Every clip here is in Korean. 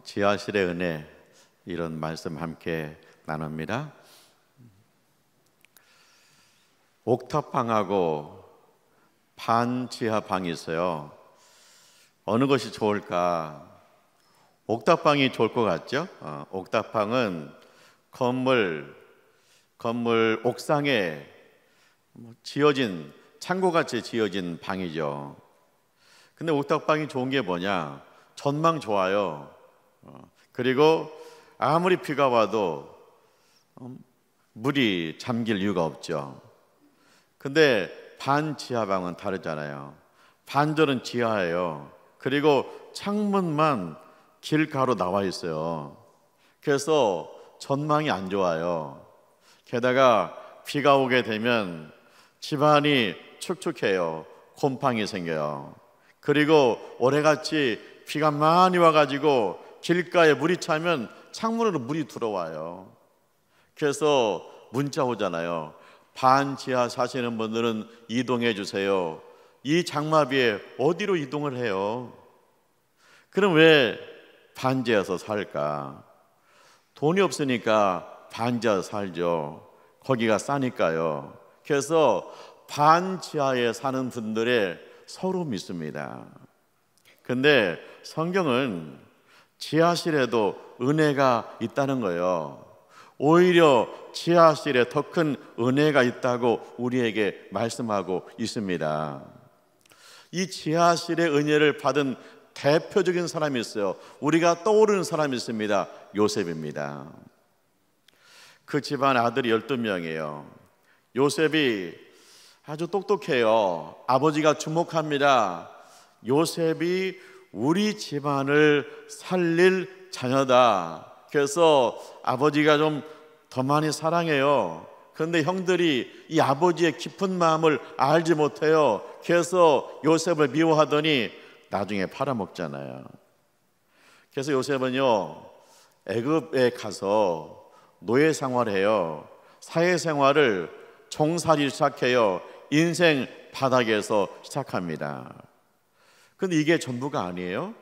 지하실의 은혜, 이런 말씀 함께 나눕니다. 옥탑방하고 반지하방이 있어요. 어느 것이 좋을까? 옥탑방이 좋을 것 같죠? 옥탑방은 건물 옥상에 지어진, 창고같이 지어진 방이죠. 근데 옥탑방이 좋은 게 뭐냐? 전망 좋아요. 그리고 아무리 비가 와도 물이 잠길 이유가 없죠. 근데 반지하방은 다르잖아요. 반절은 지하예요. 그리고 창문만 길가로 나와 있어요. 그래서 전망이 안 좋아요. 게다가 비가 오게 되면 집안이 축축해요. 곰팡이 생겨요. 그리고 올해같이 비가 많이 와가지고 길가에 물이 차면 창문으로 물이 들어와요. 그래서 문자 오잖아요. 반지하 사시는 분들은 이동해 주세요. 이 장마비에 어디로 이동을 해요? 그럼 왜 반지하에서 살까? 돈이 없으니까 반지하에 살죠. 거기가 싸니까요. 그래서 반지하에 사는 분들의 서름이 있습니다. 근데 성경은 지하실에도 은혜가 있다는 거예요. 오히려 지하실에 더 큰 은혜가 있다고 우리에게 말씀하고 있습니다. 이 지하실의 은혜를 받은 대표적인 사람이 있어요. 우리가 떠오르는 사람이 있습니다. 요셉입니다. 그 집안 아들이 12명이에요. 요셉이 아주 똑똑해요. 아버지가 주목합니다. 요셉이 우리 집안을 살릴 자녀다. 그래서 아버지가 좀 더 많이 사랑해요. 그런데 형들이 이 아버지의 깊은 마음을 알지 못해요. 그래서 요셉을 미워하더니 나중에 팔아먹잖아요. 그래서 요셉은요, 애굽에 가서 노예 생활해요. 사회생활을 종살이 시작해요. 인생 바닥에서 시작합니다. 근데 이게 전부가 아니에요.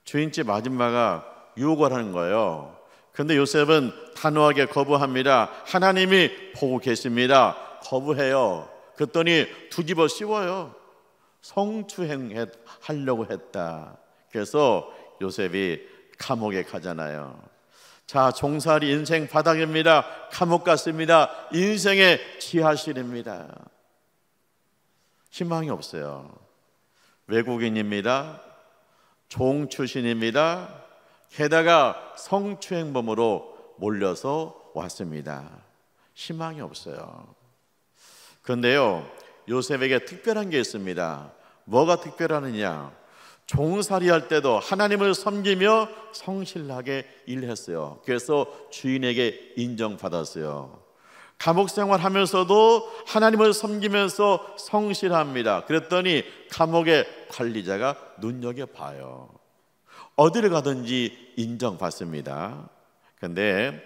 주인집 아줌마가 유혹을 하는 거예요. 근데 요셉은 단호하게 거부합니다. 하나님이 보고 계십니다. 거부해요. 그랬더니 뒤집어 씌워요. 성추행하려고 했다. 그래서 요셉이 감옥에 가잖아요. 자, 종살이 인생 바닥입니다. 감옥 갔습니다. 인생의 지하실입니다. 희망이 없어요. 외국인입니다. 종 출신입니다. 게다가 성추행범으로 몰려서 왔습니다. 희망이 없어요. 그런데요, 요셉에게 특별한 게 있습니다. 뭐가 특별하느냐? 종살이 할 때도 하나님을 섬기며 성실하게 일했어요. 그래서 주인에게 인정받았어요. 감옥 생활하면서도 하나님을 섬기면서 성실합니다. 그랬더니 감옥의 관리자가 눈여겨봐요. 어디를 가든지 인정받습니다. 그런데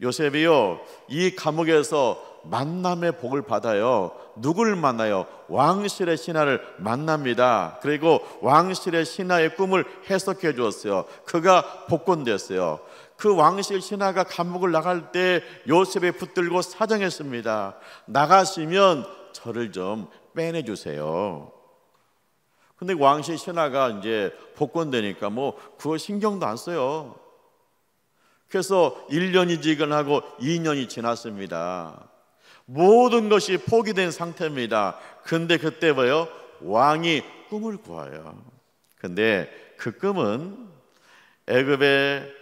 요셉이요, 이 감옥에서 만남의 복을 받아요. 누굴 만나요? 왕실의 신하를 만납니다. 그리고 왕실의 신하의 꿈을 해석해 주었어요. 그가 복권됐어요. 그 왕실 신하가 감옥을 나갈 때 요셉이 붙들고 사정했습니다. 나가시면 저를 좀 빼내주세요. 근데 왕실 신하가 이제 복권되니까 그거 신경도 안 써요. 그래서 1년이 지근하고 2년이 지났습니다. 모든 것이 포기된 상태입니다. 근데 그때 뭐요? 왕이 꿈을 꾸어요. 근데 그 꿈은 애굽의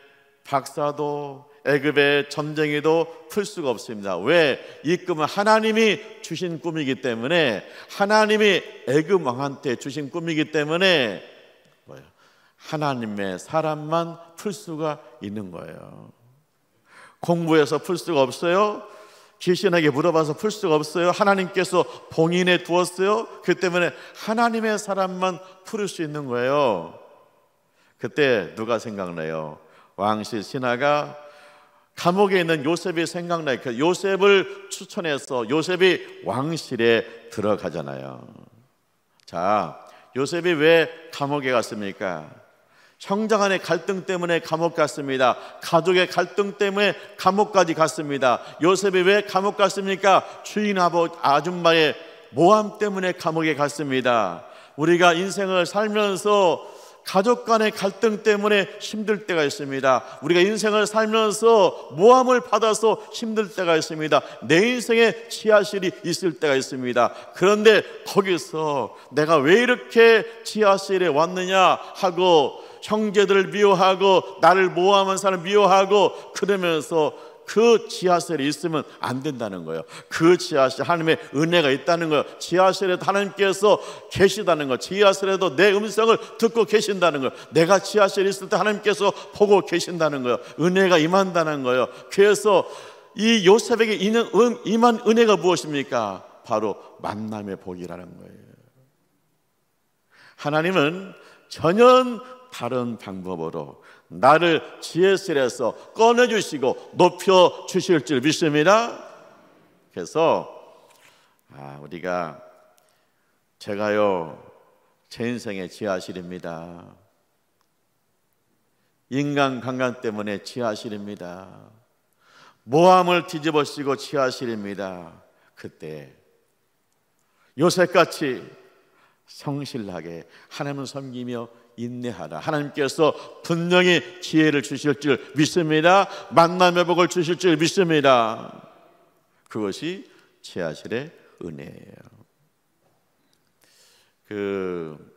박사도 애굽의 점쟁이도 풀 수가 없습니다. 왜? 이 꿈은 하나님이 주신 꿈이기 때문에, 하나님이 애굽 왕한테 주신 꿈이기 때문에 하나님의 사람만 풀 수가 있는 거예요. 공부해서 풀 수가 없어요. 귀신에게 물어봐서 풀 수가 없어요. 하나님께서 봉인해 두었어요. 그 때문에 하나님의 사람만 풀을 수 있는 거예요. 그때 누가 생각나요? 왕실 신하가 감옥에 있는 요셉이 생각나요. 요셉을 추천해서 요셉이 왕실에 들어가잖아요. 자, 요셉이 왜 감옥에 갔습니까? 형제 간의 갈등 때문에 감옥 갔습니다. 가족의 갈등 때문에 감옥까지 갔습니다. 요셉이 왜 감옥 갔습니까? 주인 아줌마의 모함 때문에 감옥에 갔습니다. 우리가 인생을 살면서 가족 간의 갈등 때문에 힘들 때가 있습니다. 우리가 인생을 살면서 모함을 받아서 힘들 때가 있습니다. 내 인생에 지하실이 있을 때가 있습니다. 그런데 거기서 내가 왜 이렇게 지하실에 왔느냐 하고 형제들을 미워하고 나를 모함한 사람을 미워하고 그러면서 그 지하실에 있으면 안 된다는 거예요. 그 지하실 하나님의 은혜가 있다는 거예요. 지하실에도 하나님께서 계시다는 거예요. 지하실에도 내 음성을 듣고 계신다는 거예요. 내가 지하실에 있을 때 하나님께서 보고 계신다는 거예요. 은혜가 임한다는 거예요. 그래서 이 요셉에게 임한 은혜가 무엇입니까? 바로 만남의 복이라는 거예요. 하나님은 전혀 다른 방법으로 나를 지하실에서 꺼내주시고 높여주실 줄 믿습니다. 그래서 제가요 제 인생의 지하실입니다. 인간관계 때문에 지하실입니다. 모함을 뒤집어쓰고 지하실입니다. 그때 요셉같이 성실하게 하나님을 섬기며 인내하라. 하나님께서 분명히 기회를 주실 줄 믿습니다. 만남의 복을 주실 줄 믿습니다. 그것이 지하실의 은혜예요.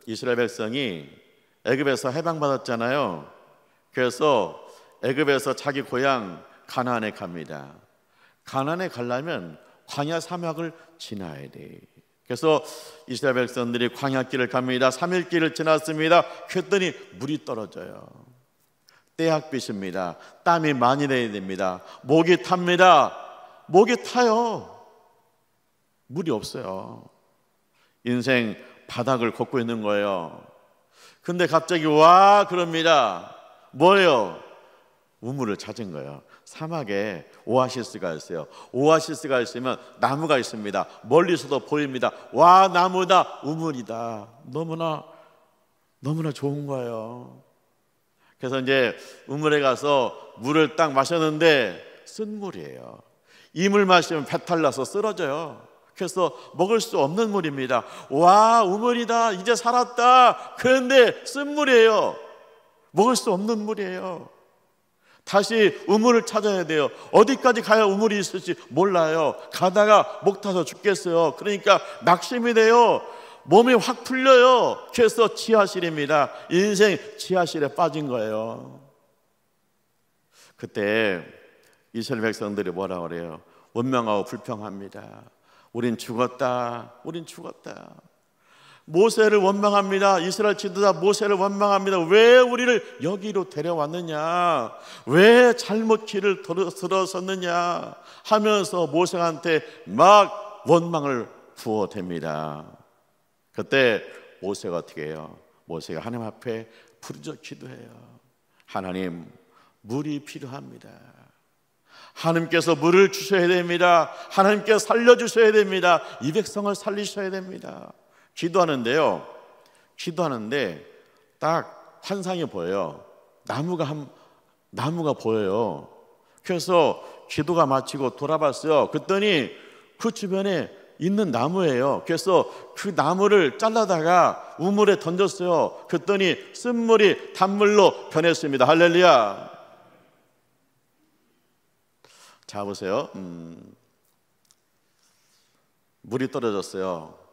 이스라엘 백성이 애굽에서 해방받았잖아요. 그래서 애굽에서 자기 고향 가나안에 갑니다. 가나안에 가려면 광야 사막을 지나야 돼. 그래서 이스라엘 백성들이 광야길을 갑니다. 3일 길을 지났습니다. 그랬더니 물이 떨어져요. 때학빛입니다. 땀이 많이 내야 됩니다. 목이 탑니다. 목이 타요. 물이 없어요. 인생 바닥을 걷고 있는 거예요. 근데 갑자기 와 그럽니다. 뭐예요? 우물을 찾은 거예요. 사막에 오아시스가 있어요. 오아시스가 있으면 나무가 있습니다. 멀리서도 보입니다. 와 나무다, 우물이다. 너무나 좋은 거예요. 그래서 이제 우물에 가서 물을 딱 마셨는데 쓴 물이에요. 이 물 마시면 배탈 나서 쓰러져요. 그래서 먹을 수 없는 물입니다. 와 우물이다, 이제 살았다. 그런데 쓴 물이에요. 먹을 수 없는 물이에요. 다시 우물을 찾아야 돼요. 어디까지 가야 우물이 있을지 몰라요. 가다가 목 타서 죽겠어요. 그러니까 낙심이 돼요. 몸이 확 풀려요. 그래서 지하실입니다. 인생 지하실에 빠진 거예요. 그때 이스라엘 백성들이 뭐라 그래요? 원망하고 불평합니다. 우린 죽었다. 우린 죽었다. 모세를 원망합니다. 이스라엘 지도자 모세를 원망합니다. 왜 우리를 여기로 데려왔느냐, 왜 잘못 길을 들어섰느냐 하면서 모세한테 막 원망을 부어댑니다. 그때 모세가 어떻게 해요? 모세가 하나님 앞에 부르짖어 기도해요. 하나님, 물이 필요합니다. 하나님께서 물을 주셔야 됩니다. 하나님께서 살려주셔야 됩니다. 이 백성을 살리셔야 됩니다. 기도하는데요, 기도하는데 딱 환상이 보여요. 나무가 보여요. 그래서 기도가 마치고 돌아봤어요. 그랬더니 그 주변에 있는 나무예요. 그래서 그 나무를 잘라다가 우물에 던졌어요. 그랬더니 쓴물이 단물로 변했습니다. 할렐루야. 자 보세요. 물이 떨어졌어요.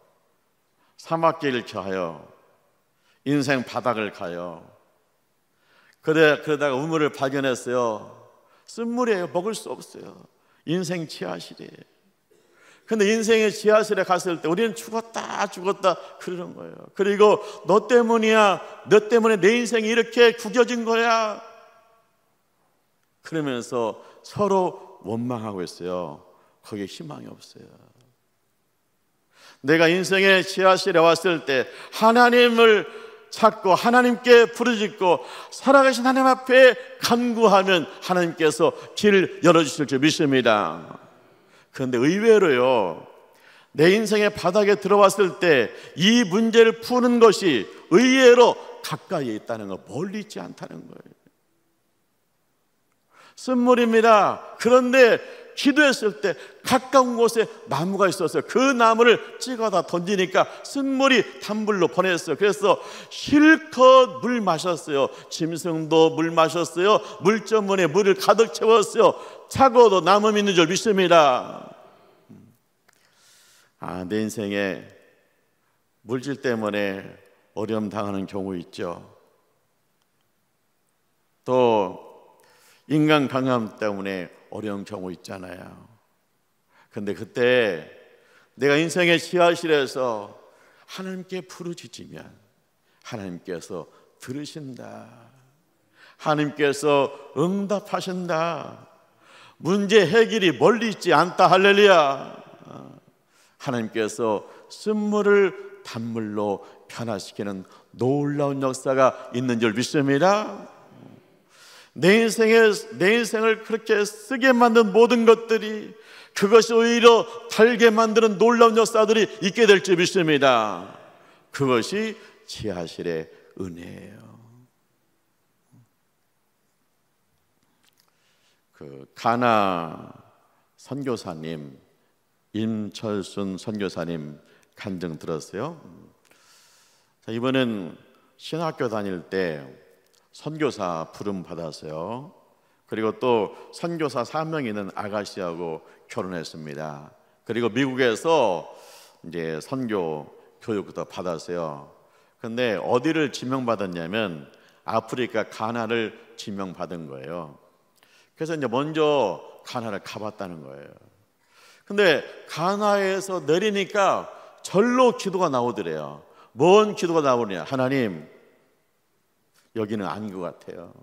사막길을 가요. 인생 바닥을 가요. 그러다가 우물을 발견했어요. 쓴물이에요. 먹을 수 없어요. 인생 지하실이에요. 근데 인생의 지하실에 갔을 때 우리는 죽었다 그러는 거예요. 그리고 너 때문이야, 너 때문에 내 인생이 이렇게 구겨진 거야, 그러면서 서로 원망하고 있어요. 거기에 희망이 없어요. 내가 인생의 지하실에 왔을 때 하나님을 찾고 하나님께 부르짖고 살아계신 하나님 앞에 간구하면 하나님께서 길을 열어주실 줄 믿습니다. 그런데 의외로요, 내 인생의 바닥에 들어왔을 때 이 문제를 푸는 것이 의외로 가까이에 있다는 거, 멀리 있지 않다는 거예요. 쓴물입니다. 그런데 기도했을 때 가까운 곳에 나무가 있었어요. 그 나무를 찍어다 던지니까 쓴물이 단물로 번했어요. 그래서 실컷 물 마셨어요. 짐승도 물 마셨어요. 물전문에 물을 가득 채웠어요. 사고도 남음 있는 줄 믿습니다. 내 인생에 물질 때문에 어려움 당하는 경우 있죠. 또 인간 강함 때문에 어려운 경우 있잖아요. 근데 그때 내가 인생의 지하실에서 하나님께 부르짖으면 하나님께서 들으신다. 하나님께서 응답하신다. 문제 해결이 멀리 있지 않다. 할렐루야. 하나님께서 쓴물을 단물로 변화시키는 놀라운 역사가 있는 줄 믿습니다. 내 인생을 그렇게 쓰게 만든 모든 것들이, 그것이 오히려 달게 만드는 놀라운 역사들이 있게 될 줄 믿습니다. 그것이 지하실의 은혜예요. 가나 선교사님, 임철순 선교사님 간증 들었어요? 이번엔 신학교 다닐 때 선교사 부름 받았어요. 그리고 또 선교사 사명 있는 아가씨하고 결혼했습니다. 그리고 미국에서 이제 선교 교육도 받았어요. 근데 어디를 지명받았냐면 아프리카 가나를 지명받은 거예요. 그래서 이제 먼저 가나를 가봤다는 거예요. 근데 가나에서 내리니까 절로 기도가 나오더래요. 뭔 기도가 나오느냐? 하나님, 여기는 아닌 것 같아요.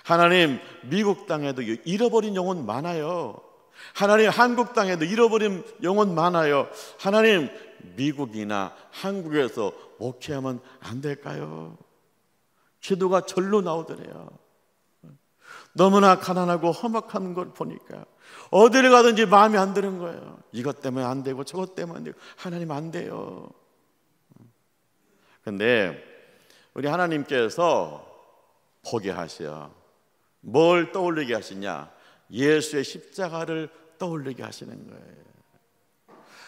하나님, 미국 땅에도 잃어버린 영혼 많아요. 하나님, 한국 땅에도 잃어버린 영혼 많아요. 하나님, 미국이나 한국에서 목회하면 안 될까요? 기도가 절로 나오더래요. 너무나 가난하고 험악한 걸 보니까 어디를 가든지 마음이 안 드는 거예요. 이것 때문에 안 되고 저것 때문에 안 되고, 하나님 안 돼요. 근데 우리 하나님께서 보게 하셔. 뭘 떠올리게 하시냐? 예수의 십자가를 떠올리게 하시는 거예요.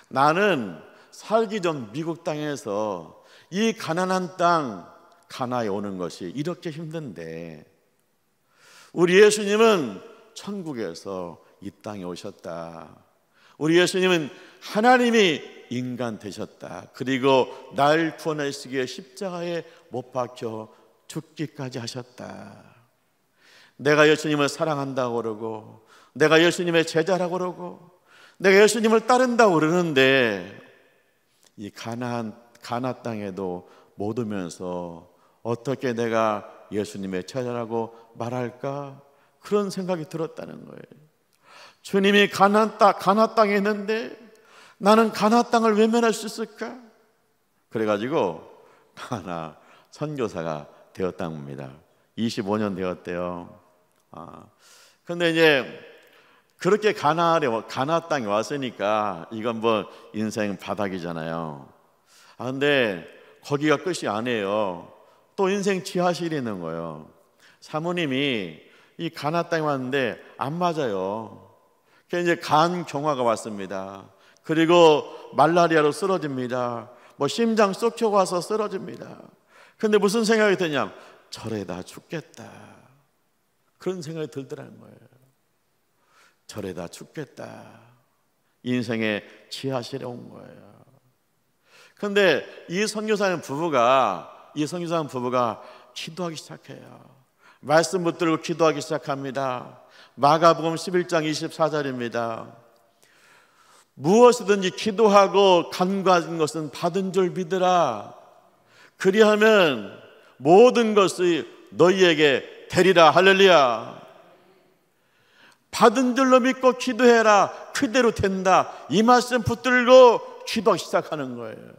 나는 살기 전 미국 땅에서 이 가난한 땅 가나에 오는 것이 이렇게 힘든데, 우리 예수님은 천국에서 이 땅에 오셨다. 우리 예수님은 하나님이 인간 되셨다. 그리고 날 구원하시기 위해 십자가에 못 박혀 죽기까지 하셨다. 내가 예수님을 사랑한다고 그러고, 내가 예수님의 제자라고 그러고, 내가 예수님을 따른다고 그러는데, 이 가나 땅에도 못 오면서 어떻게 내가 예수님의 제자라고 말할까? 그런 생각이 들었다는 거예요. 주님이 가나 땅에 있는데 나는 가나 땅을 외면할 수 있을까? 그래가지고 가나 선교사가 되었다는 겁니다. 25년 되었대요. 근데 이제 그렇게 가나 땅에 왔으니까 이건 뭐 인생 바닥이잖아요. 근데 거기가 끝이 아니에요. 또 인생 지하실이 있는 거예요. 사모님이 이 가나 땅에 왔는데 안 맞아요. 그래서 이제 간 경화가 왔습니다. 그리고 말라리아로 쓰러집니다. 뭐 심장 쏙 와서 쓰러집니다. 근데 무슨 생각이 드냐? 저래다 죽겠다. 그런 생각이 들더라는 거예요. 저래다 죽겠다. 인생의 지하실에 온 거예요. 근데 이 선교사님 부부가 기도하기 시작해요. 말씀 붙들고 기도하기 시작합니다. 마가복음 11장 24절입니다. 무엇이든지 기도하고 간구하는 것은 받은 줄 믿으라. 그리하면 모든 것이 너희에게 되리라. 할렐루야. 받은 줄로 믿고 기도해라. 그대로 된다. 이 말씀 붙들고 기도하기 시작하는 거예요.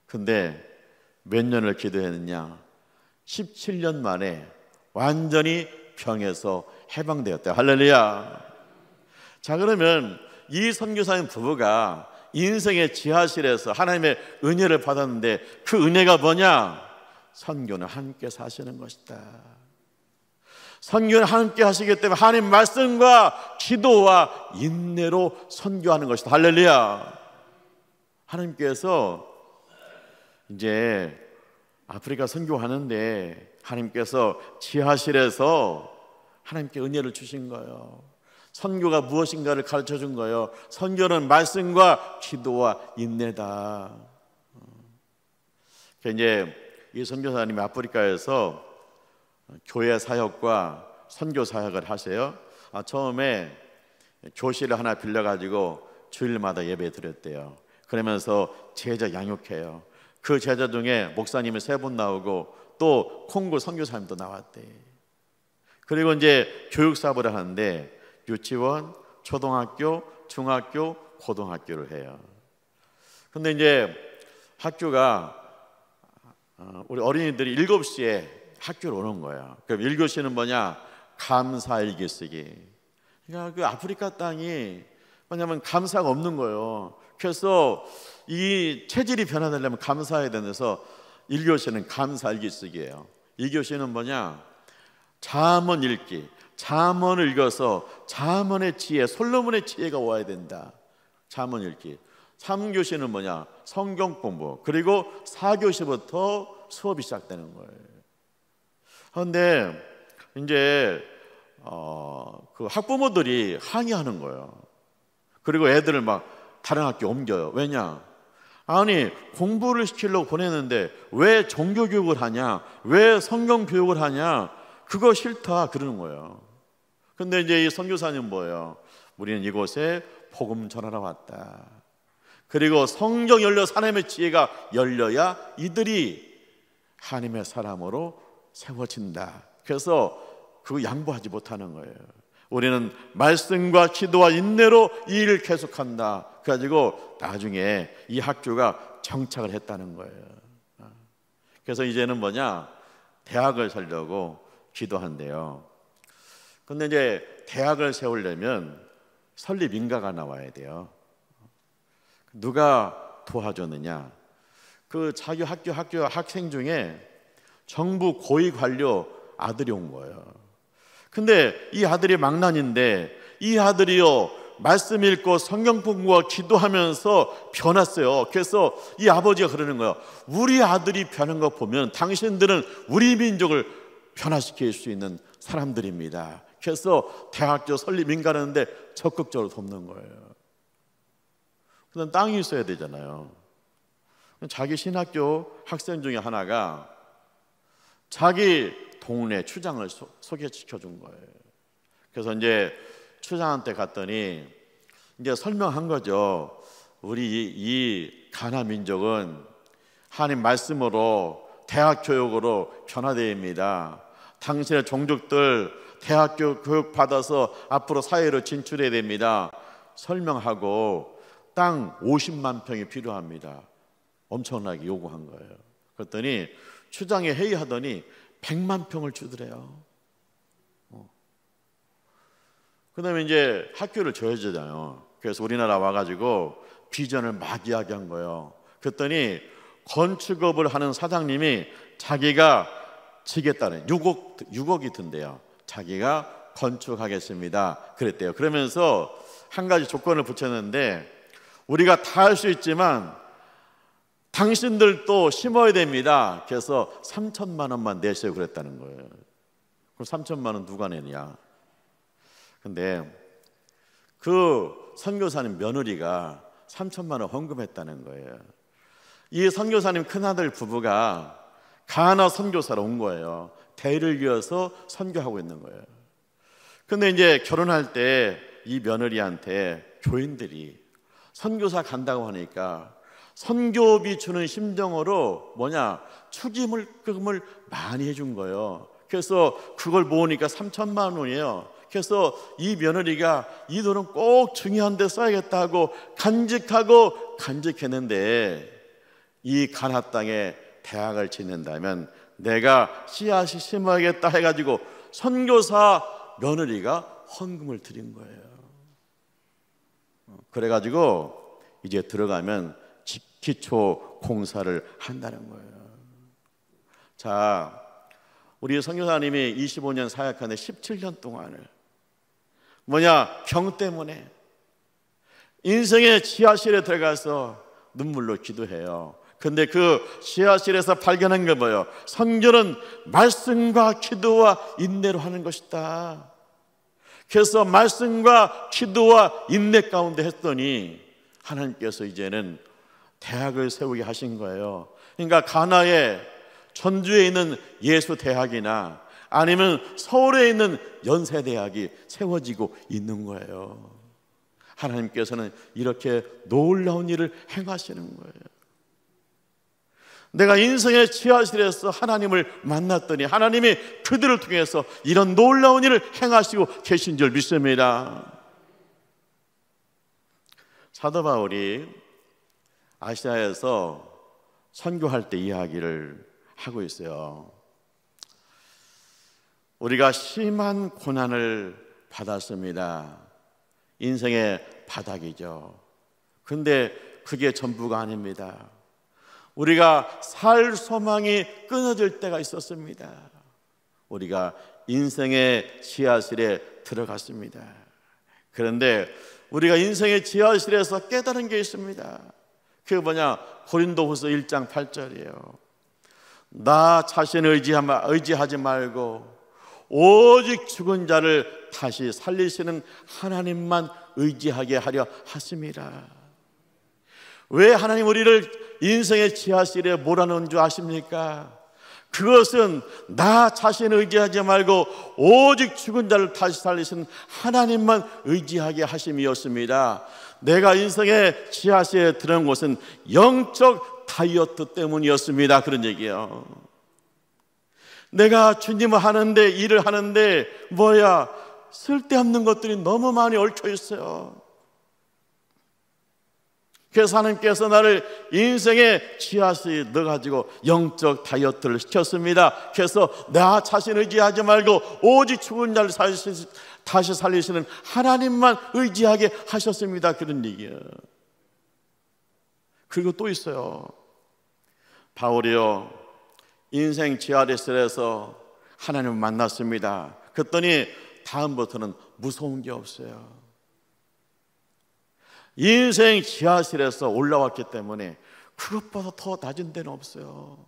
근데 몇 년을 기도했느냐? 17년 만에 완전히 병에서 해방되었대요. 할렐루야. 자, 그러면 이 선교사님 부부가 인생의 지하실에서 하나님의 은혜를 받았는데 그 은혜가 뭐냐? 선교는 함께 사시는 것이다. 선교는 함께 하시기 때문에 하나님 말씀과 기도와 인내로 선교하는 것이다. 할렐루야. 하나님께서 이제 아프리카 선교하는데 하나님께서 지하실에서 하나님께 은혜를 주신 거예요. 선교가 무엇인가를 가르쳐 준 거예요. 선교는 말씀과 기도와 인내다. 이제 이 선교사님이 아프리카에서 교회 사역과 선교 사역을 하세요. 처음에 교실을 하나 빌려가지고 주일마다 예배 드렸대요. 그러면서 제자 양육해요. 그 제자 중에 목사님이 3분 나오고 또 콩고 선교사님도 나왔대. 그리고 이제 교육 사업을 하는데 유치원, 초등학교, 중학교, 고등학교를 해요. 근데 이제 학교가 우리 어린이들이 7시에 학교로 오는 거예요. 그럼 1교시는 뭐냐? 감사일기 쓰기. 그러니까 그 아프리카 땅이 뭐냐면 감사가 없는 거예요. 그래서 이 체질이 변화되려면 감사해야 되면서 1교시는 감사일기 쓰기예요. 2교시는 뭐냐? 잠언 읽기. 잠언을 읽어서 잠언의 지혜, 솔로몬의 지혜가 와야 된다. 잠언 읽기. 3교시는 뭐냐? 성경 공부. 그리고 4교시부터 수업이 시작되는 거예요. 그런데 이제 그 학부모들이 항의하는 거예요. 그리고 애들을 막 다른 학교 옮겨요. 왜냐? 아니 공부를 시키려고 보내는데 왜 종교 교육을 하냐? 왜 성경 교육을 하냐? 그거 싫다 그러는 거예요. 근데 이제 이 선교사님 뭐예요? 우리는 이곳에 복음 전하러 왔다. 그리고 성경 열려 하나님의 지혜가 열려야 이들이 하나님의 사람으로 세워진다. 그래서 그거 양보하지 못하는 거예요. 우리는 말씀과 기도와 인내로 이 일을 계속한다. 그래가지고 나중에 이 학교가 정착을 했다는 거예요. 그래서 이제는 뭐냐? 대학을 세우려고 기도한대요. 근데 이제 대학을 세우려면 설립 인가가 나와야 돼요. 누가 도와줬느냐? 그 자기 학교 학생 중에 정부 고위 관료 아들이 온 거예요. 근데 이 아들이 망난인데 이 아들이요 말씀 읽고 성경 공부와 기도하면서 변했어요. 그래서 이 아버지가 그러는 거예요. 우리 아들이 변한 거 보면 당신들은 우리 민족을 변화시킬 수 있는 사람들입니다. 그래서 대학교 설립 인가하는데 적극적으로 돕는 거예요. 그다음 땅이 있어야 되잖아요. 자기 신학교 학생 중에 하나가 자기 동네 추장을 소개시켜 준 거예요. 그래서 이제 추장한테 갔더니 이제 설명한 거죠. 우리 이 가나 민족은 하나님 말씀으로 대학 교육으로 변화됩니다. 당신의 종족들 대학교 교육 받아서 앞으로 사회로 진출해야 됩니다. 설명하고 땅 50만 평이 필요합니다. 엄청나게 요구한 거예요. 그랬더니 추장이 회의하더니 100만 평을 주더래요. 그 다음에 이제 학교를 줘야 되잖아요. 그래서 우리나라 와가지고 비전을 막 이야기한 거예요. 그랬더니 건축업을 하는 사장님이 자기가 지겠다는 6억이 든대요. 자기가 건축하겠습니다 그랬대요. 그러면서 한 가지 조건을 붙였는데 우리가 다 할 수 있지만 당신들도 심어야 됩니다. 그래서 3천만 원만 내세요 그랬다는 거예요. 그럼 3천만 원 누가 내냐? 근데 그 선교사님 며느리가 3천만 원 헌금했다는 거예요. 이 선교사님 큰아들 부부가 가나 선교사로 온 거예요. 대를 이어서 선교하고 있는 거예요. 근데 이제 결혼할 때 이 며느리한테 교인들이 선교사 간다고 하니까 선교비 주는 심정으로 축의금을 많이 해준 거예요. 그래서 그걸 모으니까 3천만 원이에요. 그래서 이 며느리가 이 돈은 꼭 중요한 데 써야겠다 하고 간직했는데 이 가나 땅에 대학을 짓는다면 내가 씨앗이 심어야겠다 해가지고 선교사 며느리가 헌금을 드린 거예요. 그래가지고 이제 들어가면 기초 공사를 한다는 거예요. 자, 우리 선교사님이 25년 사역하는데 17년 동안을 병 때문에 인생의 지하실에 들어가서 눈물로 기도해요. 근데 그 지하실에서 발견한 게 뭐예요? 선교는 말씀과 기도와 인내로 하는 것이다. 그래서 말씀과 기도와 인내 가운데 했더니 하나님께서 이제는 대학을 세우게 하신 거예요. 그러니까 가나에 전주에 있는 예수대학이나 아니면 서울에 있는 연세대학이 세워지고 있는 거예요. 하나님께서는 이렇게 놀라운 일을 행하시는 거예요. 내가 인생의 지하실에서 하나님을 만났더니 하나님이 그들을 통해서 이런 놀라운 일을 행하시고 계신 줄 믿습니다. 사도 바울이 아시아에서 선교할 때 이야기를 하고 있어요. 우리가 심한 고난을 받았습니다. 인생의 바닥이죠. 근데 그게 전부가 아닙니다. 우리가 살 소망이 끊어질 때가 있었습니다. 우리가 인생의 지하실에 들어갔습니다. 그런데 우리가 인생의 지하실에서 깨달은 게 있습니다. 그게 고린도후서 1장 8절이에요. 나 자신을 의지하지 말고 오직 죽은 자를 다시 살리시는 하나님만 의지하게 하려 하심이라. 왜 하나님 우리를 인생의 지하실에 몰아넣은 줄 아십니까? 그것은 나 자신을 의지하지 말고 오직 죽은 자를 다시 살리시는 하나님만 의지하게 하심이었습니다. 내가 인생의 지하실에 들어온 것은 영적 다이어트 때문이었습니다. 그런 얘기예요. 내가 주님을 하는데, 일을 하는데 쓸데없는 것들이 너무 많이 얽혀 있어요. 그래서 하나님께서 나를 인생의 지하실에 넣어가지고 영적 다이어트를 시켰습니다. 그래서 나 자신을 의지하지 말고 오직 죽은 자를 다시 살리시는 하나님만 의지하게 하셨습니다. 그런 얘기예요. 그리고 또 있어요. 바울이요, 인생 지하실에서 하나님을 만났습니다. 그랬더니 다음부터는 무서운 게 없어요. 인생 지하실에서 올라왔기 때문에 그것보다 더 낮은 데는 없어요.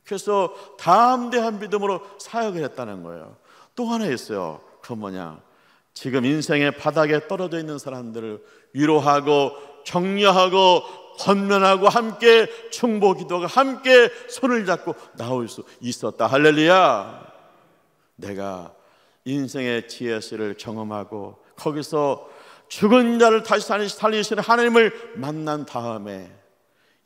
그래서 담대한 믿음으로 사역을 했다는 거예요. 또 하나 있어요. 그건 지금 인생의 바닥에 떨어져 있는 사람들을 위로하고 격려하고 권면하고 함께 충보 기도가 함께 손을 잡고 나올 수 있었다. 할렐루야. 내가 인생의 지하실을 경험하고 거기서 죽은 자를 다시 살리시는 하나님을 만난 다음에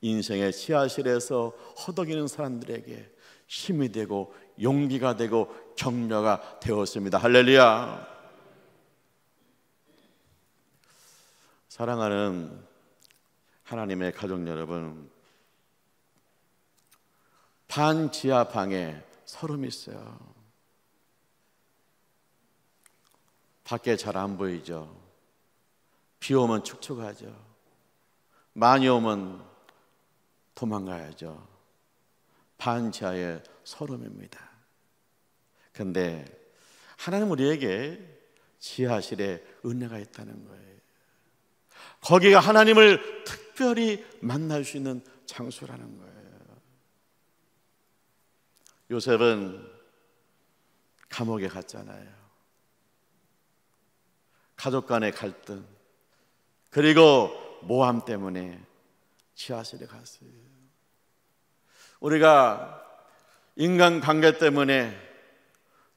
인생의 지하실에서 허덕이는 사람들에게 힘이 되고 용기가 되고 격려가 되었습니다. 할렐루야. 사랑하는 하나님의 가족 여러분, 반지하 방에 서름이 있어요. 밖에 잘 안 보이죠. 비 오면 축축하죠. 많이 오면 도망가야죠. 반지하의 서름입니다. 그런데 하나님 우리에게 지하실에 은혜가 있다는 거예요. 거기가 하나님을 특별히 만날 수 있는 장소라는 거예요. 요셉은 감옥에 갔잖아요. 가족 간의 갈등, 그리고 모함 때문에 지하실에 갔어요. 우리가 인간관계 때문에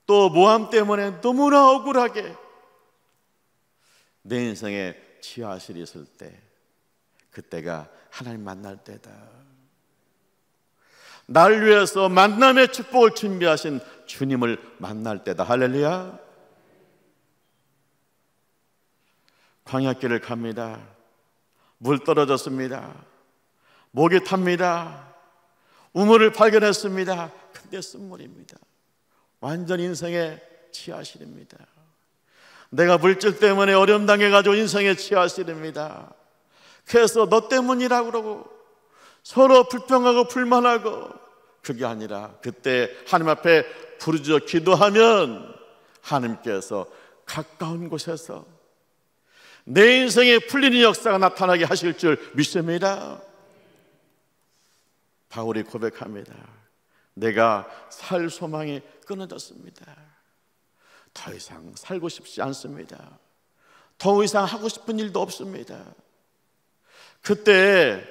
또 모함 때문에 너무나 억울하게 내 인생에 지하실이 있을 때, 그때가 하나님 만날 때다. 나를 위해서 만남의 축복을 준비하신 주님을 만날 때다. 할렐루야. 광야길을 갑니다. 물 떨어졌습니다. 목이 탑니다. 우물을 발견했습니다. 근데 쓴물입니다. 완전 인생의 지하실입니다. 내가 물질 때문에 어려움 당해가지고 인생에 취하시렵니다. 그래서 너 때문이라고 그러고 서로 불평하고 불만하고, 그게 아니라 그때 하나님 앞에 부르짖어 기도하면 하나님께서 가까운 곳에서 내 인생에 풀리는 역사가 나타나게 하실 줄 믿습니다. 바울이 고백합니다. 내가 살 소망이 끊어졌습니다. 더 이상 살고 싶지 않습니다. 더 이상 하고 싶은 일도 없습니다. 그때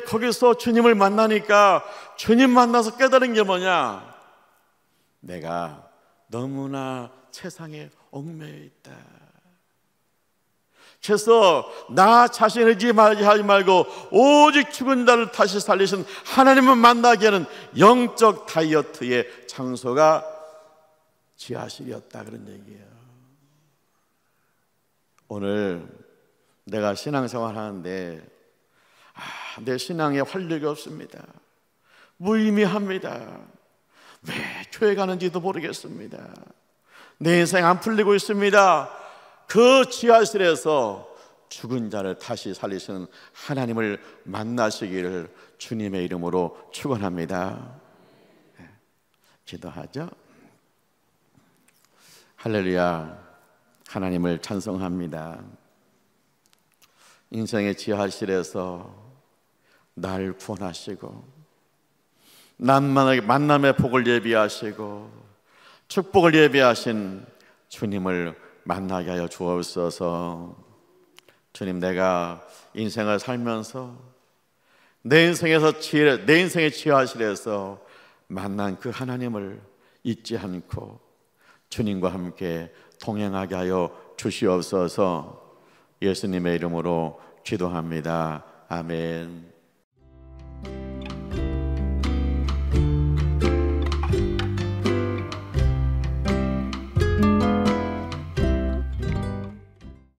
거기서 주님을 만나니까 주님 만나서 깨달은 게 뭐냐? 내가 너무나 세상에 얽매여 있다. 그래서 나 자신을 의지하지 말고 오직 죽은 자를 다시 살리신 하나님을 만나게 하는 영적 다이어트의 장소가 지하실이었다, 그런 얘기예요. 오늘 내가 신앙생활 하는데 내 신앙에 활력이 없습니다. 무의미합니다. 왜 교회 가는지도 모르겠습니다. 내 인생 안 풀리고 있습니다. 그 지하실에서 죽은 자를 다시 살리시는 하나님을 만나시기를 주님의 이름으로 축원합니다. 기도하죠. 할렐루야. 하나님을 찬송합니다. 인생의 지하실에서 날 구원하시고 만남의 복을 예비하시고 축복을 예비하신 주님을 만나게 하여 주옵소서. 주님, 내가 인생을 살면서 내 인생의 지하실에서 만난 그 하나님을 잊지 않고 주님과 함께 동행하게 하여 주시옵소서. 예수님의 이름으로 기도합니다. 아멘.